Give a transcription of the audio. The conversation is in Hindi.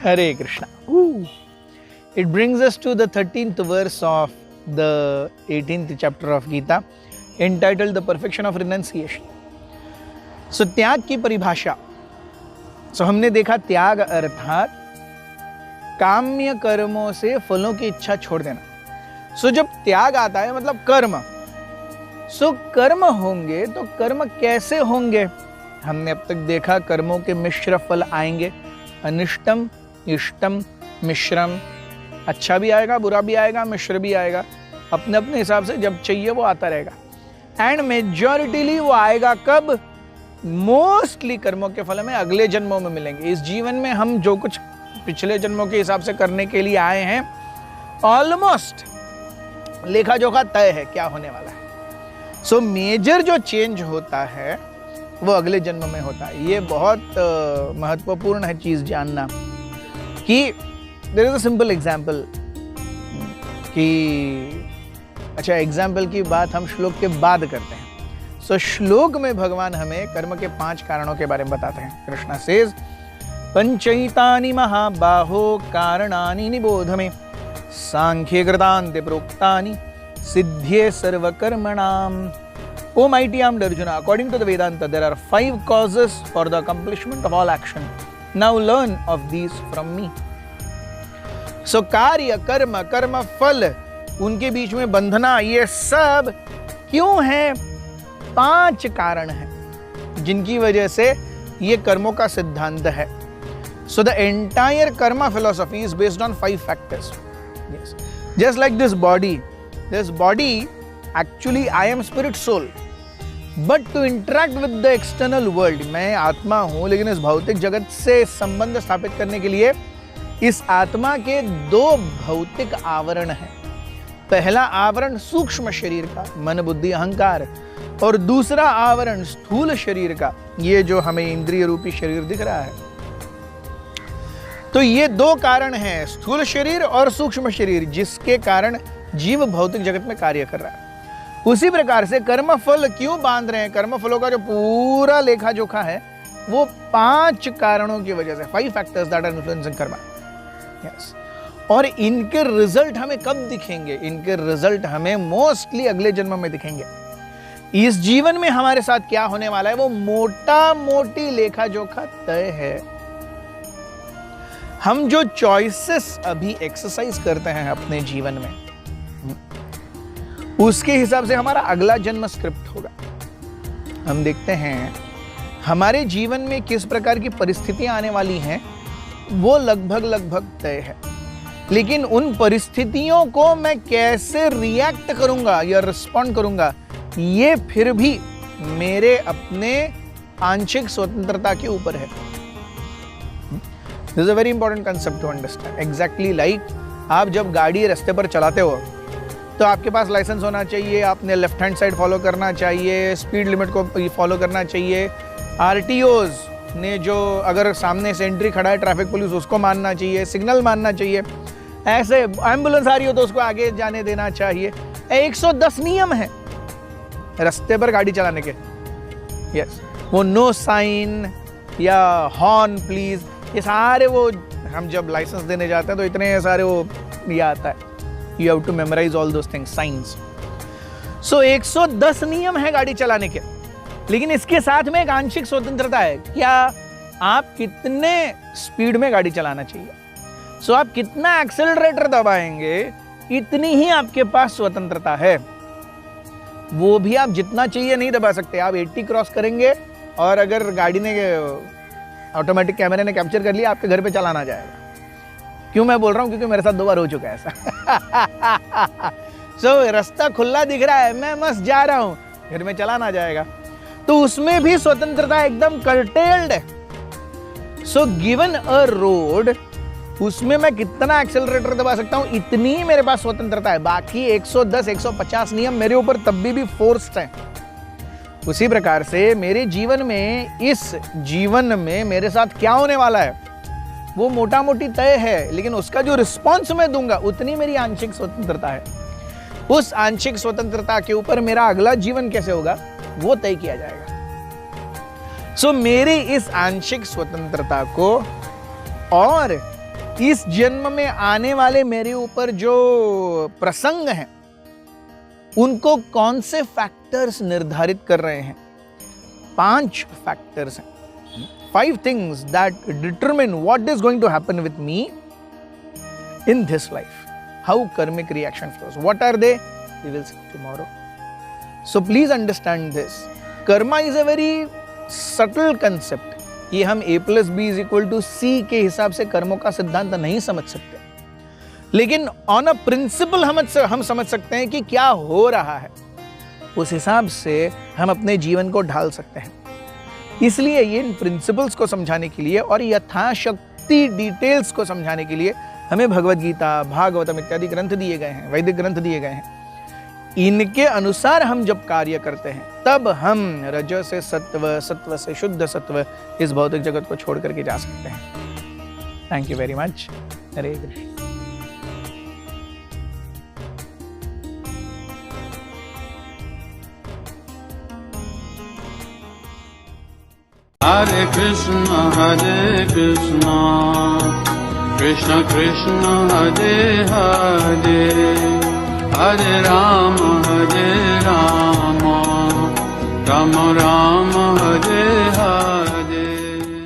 Hare Krishna. It brings us to the 13th verse of the 18th chapter of Gita, entitled The Perfection of Renunciation. So त्याग की परिभाषा. So हमने देखा त्याग अर्थात काम्य कर्मों से फलों की इच्छा छोड़ देना. So जब त्याग आता है मतलब कर्म. So कर्म होंगे तो कर्म कैसे होंगे? हमने अब तक देखा कर्मों के मिश्र फल आएंगे. अनिष्टम, इष्टम, मिश्रम. अच्छा भी आएगा, बुरा भी आएगा, मिश्र भी आएगा. अपने अपने हिसाब से जब चाहिए वो आता रहेगा. एंड मेजॉरिटीली वो आएगा कब? मोस्टली कर्मों के फल में अगले जन्मों में मिलेंगे. इस जीवन में हम जो कुछ पिछले जन्मों के हिसाब से करने के लिए आए हैं, ऑलमोस्ट लेखा जोखा तय है क्या होने वाला है. सो मेजर जो चेंज होता है वो अगले जन्म में होता है. ये बहुत महत्वपूर्ण है चीज जानना कि there is a simple example कि अच्छा एग्जांपल की बात हम श्लोक के बाद करते हैं. सो श्लोक में भगवान हमें कर्म के 5 कारणों के बारे में बताते हैं. कृष्णा सेज पंचैतानि महाबाहो कारणानि निबोध मे सांख्ये कृतान्ते प्रोक्तानि सिद्धये सर्वकर्मणाम. O mighty armed Arjuna, according to the Vedanta, there are 5 causes for the accomplishment of all action. Now learn of these from me. So कार्य, कर्म, कर्म फल, उनके बीच में बंधना, ये सब क्यों है? 5 कारण हैं जिनकी वजह से ये कर्मों का सिद्धांत है. So the entire karma philosophy is based on 5 factors. Yes. Just like this body actually I am spirit soul. But to interact with the external world, मैं आत्मा हूं लेकिन इस भौतिक जगत से संबंध स्थापित करने के लिए इस आत्मा के 2 भौतिक आवरण हैं. पहला आवरण सूक्ष्म शरीर का, मन बुद्धि अहंकार, और दूसरा आवरण स्थूल शरीर का, ये जो हमें इंद्रिय रूपी शरीर दिख रहा है. तो ये 2 कारण हैं, स्थूल शरीर और सूक्ष्म शरीर, जिसके कारण जीव भौतिक जगत में कार्य कर रहा है. उसी प्रकार से कर्म फल क्यों बांध रहे हैं? कर्म फलों का जो पूरा लेखा जोखा है वो 5 कारणों की वजह से, 5 फैक्टर्स दैट आर इन्फ्लुएंसिंग कर्म. यस. और इनके रिजल्ट हमें कब दिखेंगे? इनके रिजल्ट हमें मोस्टली अगले जन्म में दिखेंगे. इस जीवन में हमारे साथ क्या होने वाला है वो मोटा मोटी लेखा जोखा तय है. हम जो चॉइसेस अभी एक्सरसाइज करते हैं अपने जीवन में, उसके हिसाब से हमारा अगला जन्म स्क्रिप्ट होगा. हम देखते हैं हमारे जीवन में किस प्रकार की परिस्थितियां आने वाली हैं वो लगभग तय है. लेकिन उन परिस्थितियों को मैं कैसे रिएक्ट करूंगा या रिस्पॉन्ड करूंगा, ये फिर भी मेरे अपने आंशिक स्वतंत्रता के ऊपर है. This is a very important concept to understand. Exactly like आप जब गाड़ी रास्ते पर चलाते हो तो आपके पास लाइसेंस होना चाहिए, आपने लेफ्ट हैंड साइड फॉलो करना चाहिए, स्पीड लिमिट को फॉलो करना चाहिए. आरटीओज ने जो अगर सामने से एंट्री खड़ा है ट्रैफिक पुलिस, उसको मानना चाहिए, सिग्नल मानना चाहिए. ऐसे एम्बुलेंस आ रही हो तो उसको आगे जाने देना चाहिए. 110 नियम है रास्ते पर गाड़ी चलाने के. यस. वो नो साइन या हॉर्न प्लीज, ये सारे वो हम जब लाइसेंस देने जाते हैं तो इतने सारे वो ये आता है. You have to memorize all those things, signs. So 110 नियम है गाड़ी चलाने के, लेकिन इसके साथ में एक आंशिक स्वतंत्रता है. क्या आप कितने स्पीड में गाड़ी चलाना चाहिए, सो आप कितना एक्सेलरेटर दबाएंगे, इतनी ही आपके पास स्वतंत्रता है. वो भी आप जितना चाहिए नहीं दबा सकते. आप 80 क्रॉस करेंगे और अगर गाड़ी ने ऑटोमेटिक कैमरे ने कैप्चर कर लिया, आपके घर पे चलाना आ जाएगा. क्यों मैं बोल रहा हूं? क्योंकि मेरे साथ 2 बार हो चुका है ऐसा. सो रास्ता खुला दिख रहा है, मैं मस्त जा रहा हूं, घर में चलाना आ जाएगा. तो उसमें भी स्वतंत्रता एकदम कर्टेल्ड है. सो गिवन अ रोड, उसमें मैं कितना एक्सेलरेटर दबा सकता हूं, इतनी ही मेरे पास स्वतंत्रता है. बाकी 110 150 नियम मेरे ऊपर तब भी फोर्स्ड हैं. उसी प्रकार से मेरे जीवन में, इस जीवन में मेरे साथ क्या होने वाला है वो मोटा मोटी तय है, लेकिन उसका जो रिस्पॉन्स मैं दूंगा उतनी मेरी आंशिक स्वतंत्रता है. उस आंशिक स्वतंत्रता के ऊपर मेरा अगला जीवन कैसे होगा वो तय किया जाएगा. सो मेरी इस आंशिक स्वतंत्रता को और इस जन्म में आने वाले मेरे ऊपर जो प्रसंग हैं उनको कौन से फैक्टर्स निर्धारित कर रहे हैं? 5 फैक्टर्स हैं, 5 things that determine what is going to happen with me in this life. How karmic reaction flows. What are they? We will see tomorrow. So please understand this. Karma is a very subtle concept. ये हम A+B=C के हिसाब से कर्मों का सिद्धांत नहीं समझ सकते, लेकिन ऑन अ प्रिंसिपल हम समझ सकते हैं कि क्या हो रहा है, उस हिसाब से हम अपने जीवन को ढाल सकते हैं। इसलिए ये इन प्रिंसिपल्स को समझाने के लिए और यथाशक्ति डिटेल्स को समझाने के लिए हमें भगवद गीता, भागवतम इत्यादि ग्रंथ दिए गए हैं, वैदिक ग्रंथ दिए गए हैं। इनके अनुसार हम जब कार्य करते हैं तब हम रज से सत्व, सत्व से शुद्ध सत्व इस भौतिक जगत को छोड़ करके जा सकते हैं। Thank you very much. Hare Krishna. Hare Krishna, Krishna Krishna, Hare Hare, Hare Rama, Rama Rama,